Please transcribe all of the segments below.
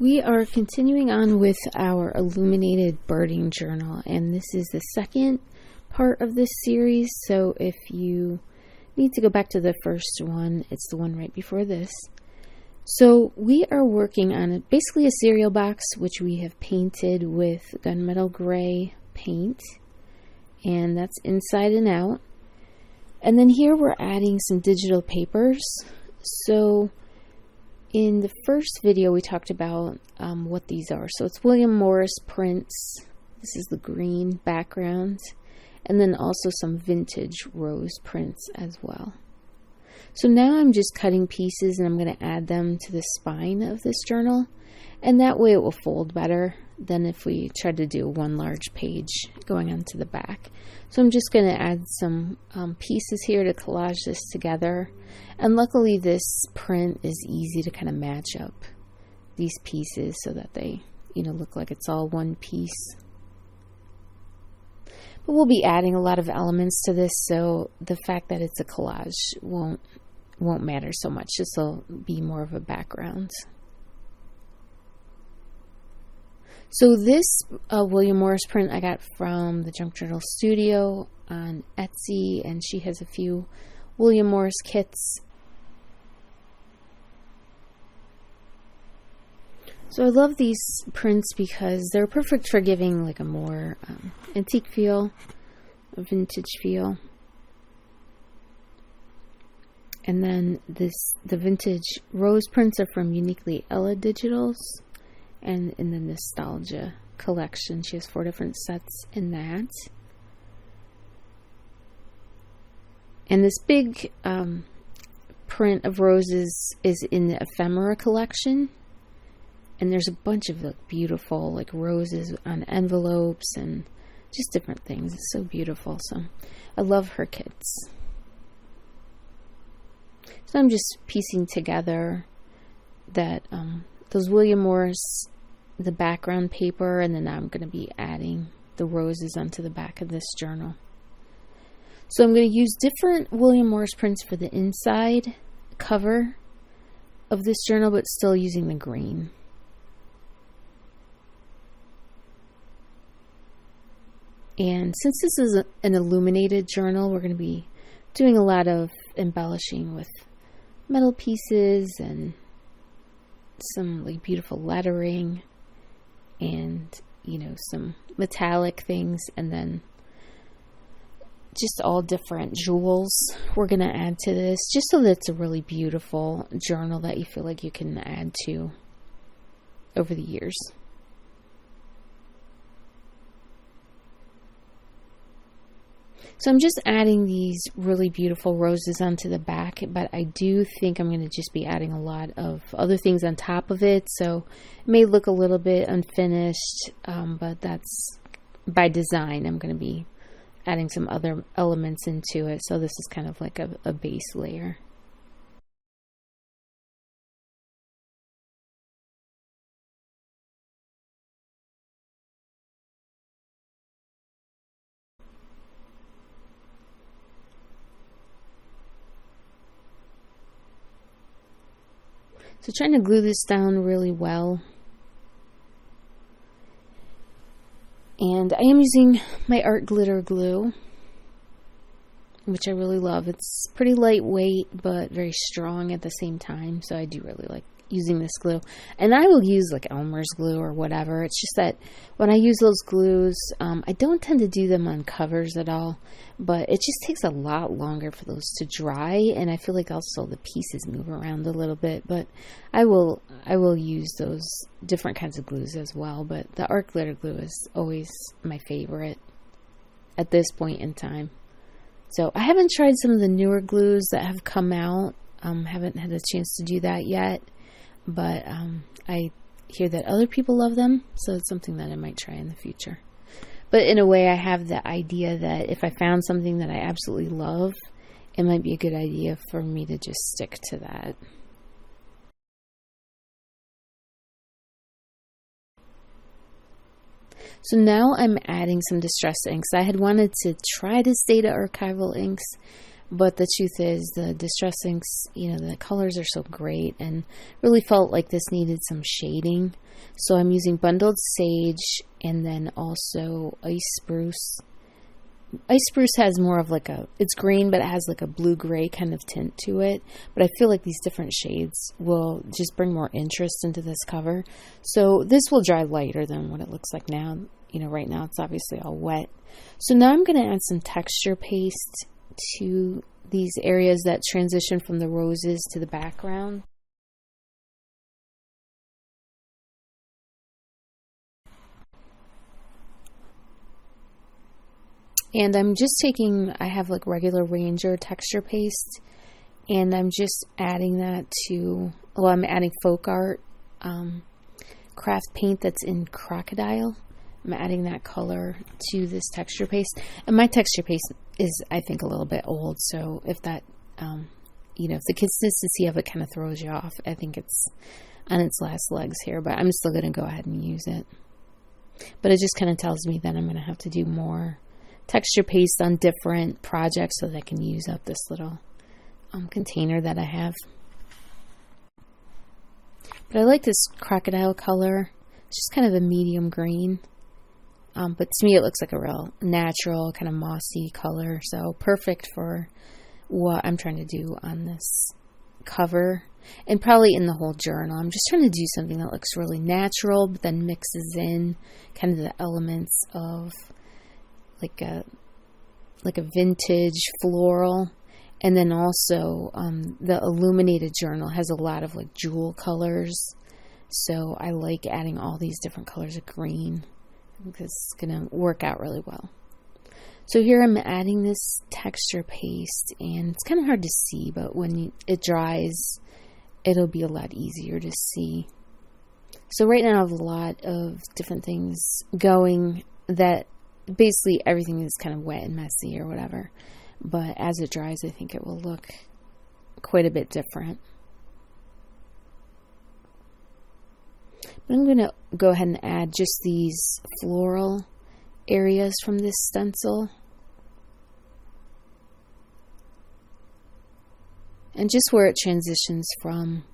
We are continuing on with our Illuminated birding journal, and this is the second part of this series. So if you need to go back to the first one, it's the one right before this. So we are working on basically a cereal box, which we have painted with gunmetal gray paint, and that's inside and out. And then here we're adding some digital papers. So in the first video, we talked about what these are. So it's William Morris prints. This is the green background. And then also some vintage rose prints as well. So now I'm just cutting pieces and I'm going to add them to the spine of this journal. And that way it will fold better than if we tried to do one large page going onto the back. So I'm just going to add some pieces here to collage this together. And luckily this print is easy to kind of match up these pieces so that they, look like it's all one piece. But we'll be adding a lot of elements to this, so the fact that it's a collage won't matter so much. This will be more of a background. So this William Morris print I got from the Junk Journal Studio on Etsy, and she has a few William Morris kits. So I love these prints because they're perfect for giving like a more antique feel, a vintage feel. And then the vintage rose prints are from Uniquely Ella Digitals. And in the Nostalgia collection, she has 4 different sets in that. And this big print of roses is in the Ephemera collection. And there's a bunch of beautiful roses on envelopes and just different things. It's so beautiful. So I love her kits. So I'm just piecing together that those William Morris, the background paper, and then I'm going to be adding the roses onto the back of this journal. So I'm going to use different William Morris prints for the inside cover of this journal, but still using the green. And since this is an illuminated journal, we're going to be doing a lot of embellishing with metal pieces and some beautiful lettering and some metallic things, and then just all different jewels we're going to add to this, just so that it's a really beautiful journal that you feel like you can add to over the years. So I'm just adding these really beautiful roses onto the back, but I do think I'm going to just be adding a lot of other things on top of it. So it may look a little bit unfinished, but that's by design. I'm going to be adding some other elements into it. So this is kind of like a base layer. So trying to glue this down really well. And I am using my art glitter glue, which I really love. It's pretty lightweight, but very strong at the same time. So I do really like using this glue. And I will use Elmer's glue or whatever. It's just that when I use those glues, I don't tend to do them on covers at all, but it just takes a lot longer for those to dry, and I feel like also the pieces move around a little bit. But I will use those different kinds of glues as well, but the art glitter glue is always my favorite at this point in time. So I haven't tried some of the newer glues that have come out. Haven't had a chance to do that yet. But I hear that other people love them, so it's something that I might try in the future. But in a way, I have the idea that if I found something that I absolutely love, it might be a good idea for me to just stick to that. So now I'm adding some distress inks. I had wanted to try to stay to archival inks, But the truth is, the Distress inks, the colors are so great, and really felt like this needed some shading. So I'm using Bundled Sage and then also Ice Spruce. Ice Spruce has more of like it's green, but it has like a blue-gray kind of tint to it. But I feel like these different shades will just bring more interest into this cover. So this will dry lighter than what it looks like now. Right now it's obviously all wet. So now I'm going to add some texture paste to these areas that transition from the roses to the background. And I'm just I have like regular Ranger texture paste, and I'm just adding that I'm adding Folk Art craft paint that's in Crocodile. I'm adding that color to this texture paste. And my texture paste is, I think, a little bit old, so if that, if the consistency of it kind of throws you off, I think it's on its last legs here, but I'm still going to go ahead and use it. But it just kind of tells me that I'm going to have to do more texture paste on different projects so that I can use up this little container that I have. But I like this Crocodile color. It's just kind of a medium green. But to me it looks like a real natural kind of mossy color. So perfect for what I'm trying to do on this cover. And probably in the whole journal. I'm just trying to do something that looks really natural, but then mixes in kind of the elements of like a vintage floral. And then also the Illuminated journal has a lot of like jewel colors, so I like adding all these different colors of green. I think this is going to work out really well. So here I'm adding this texture paste, and it's kind of hard to see, but when it dries it'll be a lot easier to see. So right now I have a lot of different things going that basically everything is kind of wet and messy or whatever. But as it dries, I think it will look quite a bit different. But I'm going to go ahead and add just these floral areas from this stencil. And just where it transitions from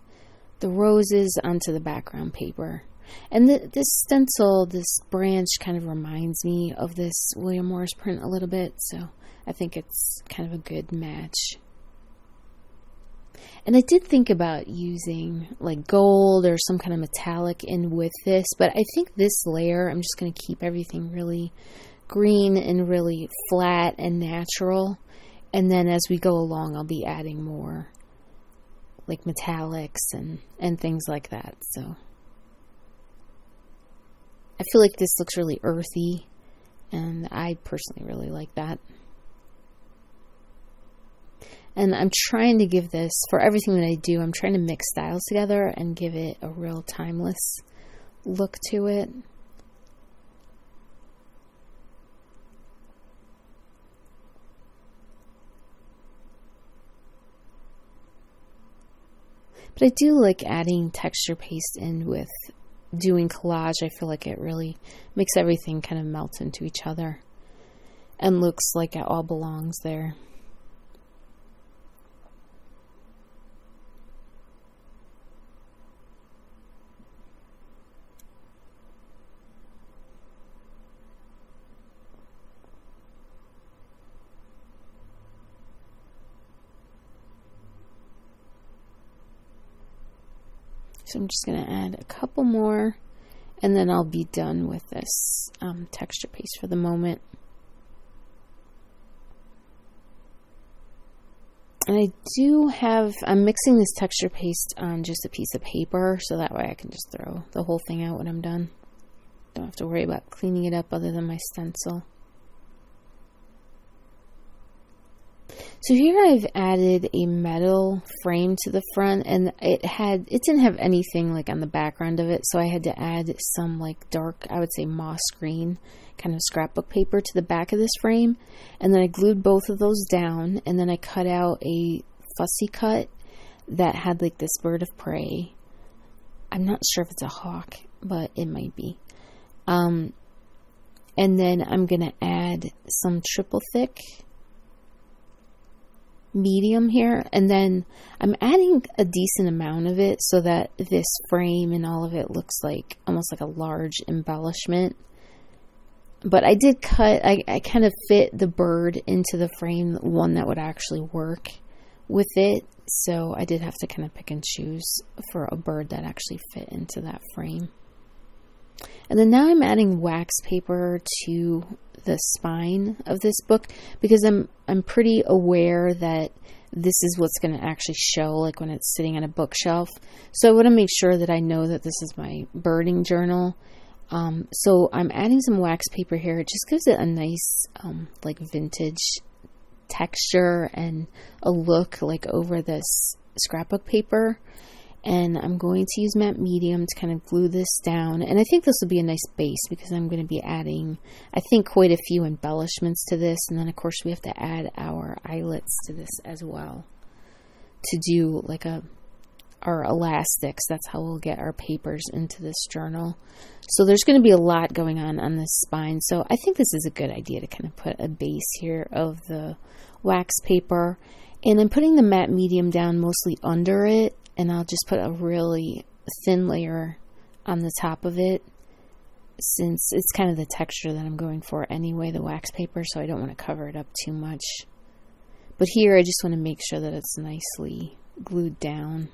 the roses onto the background paper. And this stencil, this branch kind of reminds me of this William Morris print a little bit, so I think it's kind of a good match. And I did think about using like gold or some kind of metallic in with this, but I think this layer, I'm just going to keep everything really green and really flat and natural. And then as we go along, I'll be adding more like metallics and things like that. So I feel like this looks really earthy, and I personally really like that. And I'm trying to give this, for everything that I do, I'm trying to mix styles together and give it a real timeless look to it. But I do like adding texture paste in with doing collage. I feel like it really makes everything kind of melt into each other and looks like it all belongs there. So I'm just going to add a couple more, and then I'll be done with this texture paste for the moment. And I'm mixing this texture paste on just a piece of paper, so that way I can just throw the whole thing out when I'm done. Don't have to worry about cleaning it up other than my stencil. So here I've added a metal frame to the front, and it didn't have anything like on the background of it, so I had to add some like dark, I would say moss green kind of scrapbook paper to the back of this frame, and then I glued both of those down, and then I cut out a fussy cut that had like this bird of prey. I'm not sure if it's a hawk, but it might be. And then I'm gonna add some triple thick medium here, and then I'm adding a decent amount of it so that this frame and all of it looks like almost like a large embellishment. But I did cut, I kind of fit the bird into the frame, one that would actually work with it. So I did have to kind of pick and choose for a bird that actually fit into that frame. And then now I'm adding wax paper to the spine of this book because I'm pretty aware that this is what's going to actually show like when it's sitting on a bookshelf. So I want to make sure that I know that this is my birding journal. So I'm adding some wax paper here. It just gives it a nice like vintage texture and a look like over this scrapbook paper. And I'm going to use matte medium to kind of glue this down. And I think this will be a nice base because I'm going to be adding, I think, quite a few embellishments to this. And then, of course, we have to add our eyelets to this as well to do like our elastics. That's how we'll get our papers into this journal. So there's going to be a lot going on this spine. So I think this is a good idea to kind of put a base here of the wax paper. And I'm putting the matte medium down mostly under it. And I'll just put a really thin layer on the top of it since it's kind of the texture that I'm going for anyway, the wax paper, so I don't want to cover it up too much. But here I just want to make sure that it's nicely glued down.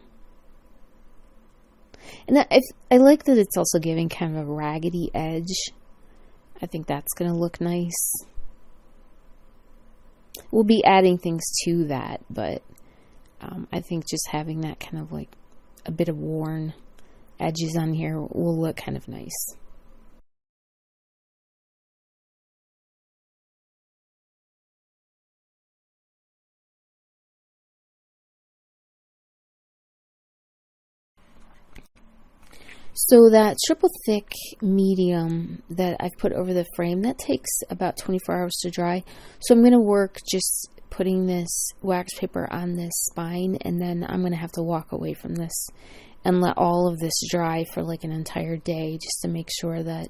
And I like that it's also giving kind of a raggedy edge. I think that's going to look nice. We'll be adding things to that, but I think just having that kind of like a bit of worn edges on here will look kind of nice. So that triple thick medium that I've put over the frame, that takes about 24 hours to dry. So I'm going to work just putting this wax paper on this spine, and then I'm going to have to walk away from this and let all of this dry for like an entire day just to make sure that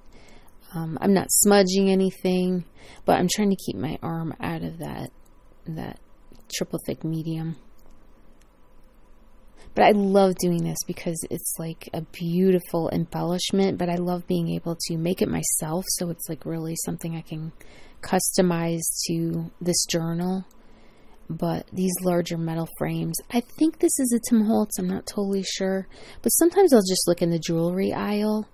I'm not smudging anything, but I'm trying to keep my arm out of that triple thick medium. But I love doing this because it's like a beautiful embellishment, but I love being able to make it myself, so it's like really something I can customize to this journal. But these larger metal frames, I think this is a Tim Holtz, I'm not totally sure, but sometimes I'll just look in the jewelry aisle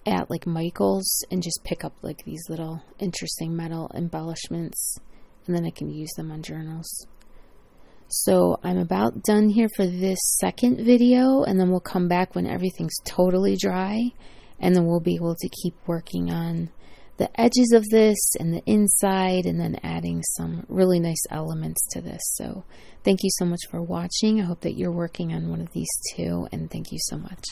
at like Michael's and just pick up like these little interesting metal embellishments, and then I can use them on journals. So I'm about done here for this second video, and then we'll come back when everything's totally dry, and then we'll be able to keep working on the edges of this and the inside, and then adding some really nice elements to this. So thank you so much for watching. I hope that you're working on one of these too, and thank you so much.